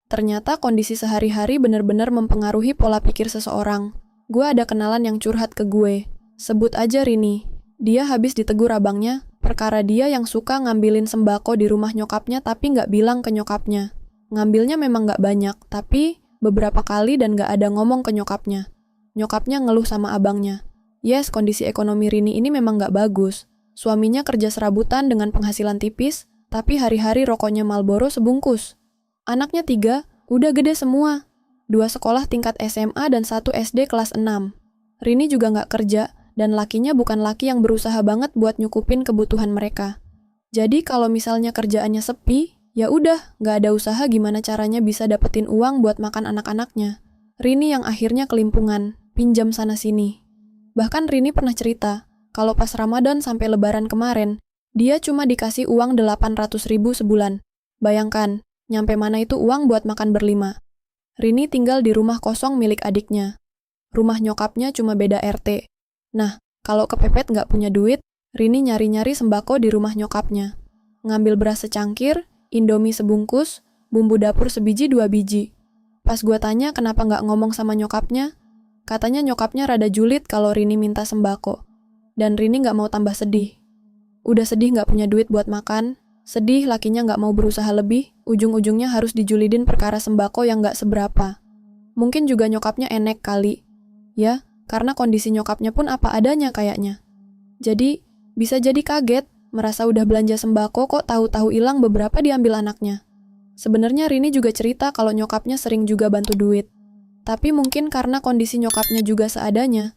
Ternyata kondisi sehari-hari benar-benar mempengaruhi pola pikir seseorang. Gue ada kenalan yang curhat ke gue. Sebut aja Rini. Dia habis ditegur abangnya, perkara dia yang suka ngambilin sembako di rumah nyokapnya tapi nggak bilang ke nyokapnya. Ngambilnya memang nggak banyak, tapi beberapa kali dan nggak ada ngomong ke nyokapnya. Nyokapnya ngeluh sama abangnya. Yes, kondisi ekonomi Rini ini memang nggak bagus. Suaminya kerja serabutan dengan penghasilan tipis, tapi hari-hari rokoknya Marlboro sebungkus. Anaknya 3, udah gede semua. 2 sekolah tingkat SMA dan 1 SD kelas 6. Rini juga nggak kerja, dan lakinya bukan laki yang berusaha banget buat nyukupin kebutuhan mereka. Jadi kalau misalnya kerjaannya sepi, ya udah, nggak ada usaha gimana caranya bisa dapetin uang buat makan anak-anaknya. Rini yang akhirnya kelimpungan, pinjam sana-sini. Bahkan Rini pernah cerita, kalau pas Ramadan sampai Lebaran kemarin, dia cuma dikasih uang 800.000 sebulan. Bayangkan, nyampe mana itu uang buat makan berlima. Rini tinggal di rumah kosong milik adiknya. Rumah nyokapnya cuma beda RT. Nah, kalau kepepet nggak punya duit, Rini nyari-nyari sembako di rumah nyokapnya. Ngambil beras secangkir, Indomie sebungkus, bumbu dapur sebiji 2 biji. Pas gue tanya kenapa nggak ngomong sama nyokapnya, katanya nyokapnya rada julid kalau Rini minta sembako. Dan Rini nggak mau tambah sedih. Udah sedih nggak punya duit buat makan, sedih lakinya nggak mau berusaha lebih, ujung-ujungnya harus dijulidin perkara sembako yang nggak seberapa. Mungkin juga nyokapnya enek kali. Ya, karena kondisi nyokapnya pun apa adanya kayaknya. Jadi, bisa jadi kaget, merasa udah belanja sembako kok tahu-tahu hilang beberapa diambil anaknya. Sebenarnya Rini juga cerita kalau nyokapnya sering juga bantu duit. Tapi mungkin karena kondisi nyokapnya juga seadanya.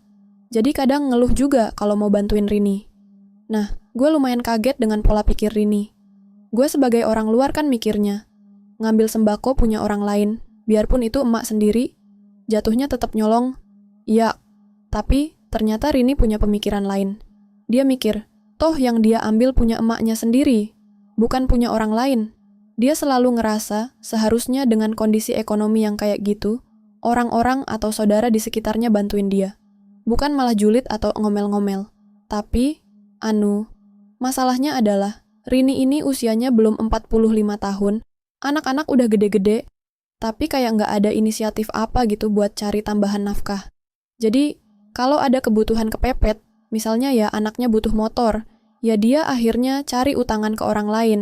Jadi kadang ngeluh juga kalau mau bantuin Rini. Nah, gue lumayan kaget dengan pola pikir Rini. Gue sebagai orang luar kan mikirnya, ngambil sembako punya orang lain, biarpun itu emak sendiri, jatuhnya tetap nyolong. Ya, tapi ternyata Rini punya pemikiran lain. Dia mikir, toh yang dia ambil punya emaknya sendiri, bukan punya orang lain. Dia selalu ngerasa seharusnya dengan kondisi ekonomi yang kayak gitu, orang-orang atau saudara di sekitarnya bantuin dia. Bukan malah julid atau ngomel-ngomel. Tapi, masalahnya adalah, Rini ini usianya belum 45 tahun, anak-anak udah gede-gede, tapi kayak nggak ada inisiatif apa gitu buat cari tambahan nafkah. Jadi, kalau ada kebutuhan kepepet, misalnya ya anaknya butuh motor, ya dia akhirnya cari utangan ke orang lain,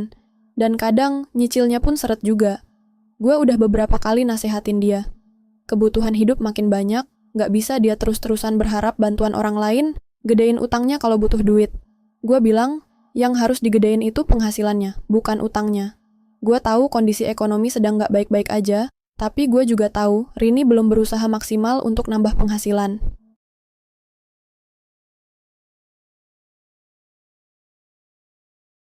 dan kadang nyicilnya pun seret juga. Gue udah beberapa kali nasehatin dia. Kebutuhan hidup makin banyak, nggak bisa dia terus-terusan berharap bantuan orang lain, gedein utangnya kalau butuh duit. Gue bilang, yang harus digedein itu penghasilannya, bukan utangnya. Gue tahu kondisi ekonomi sedang nggak baik-baik aja, tapi gue juga tahu Rini belum berusaha maksimal untuk nambah penghasilan.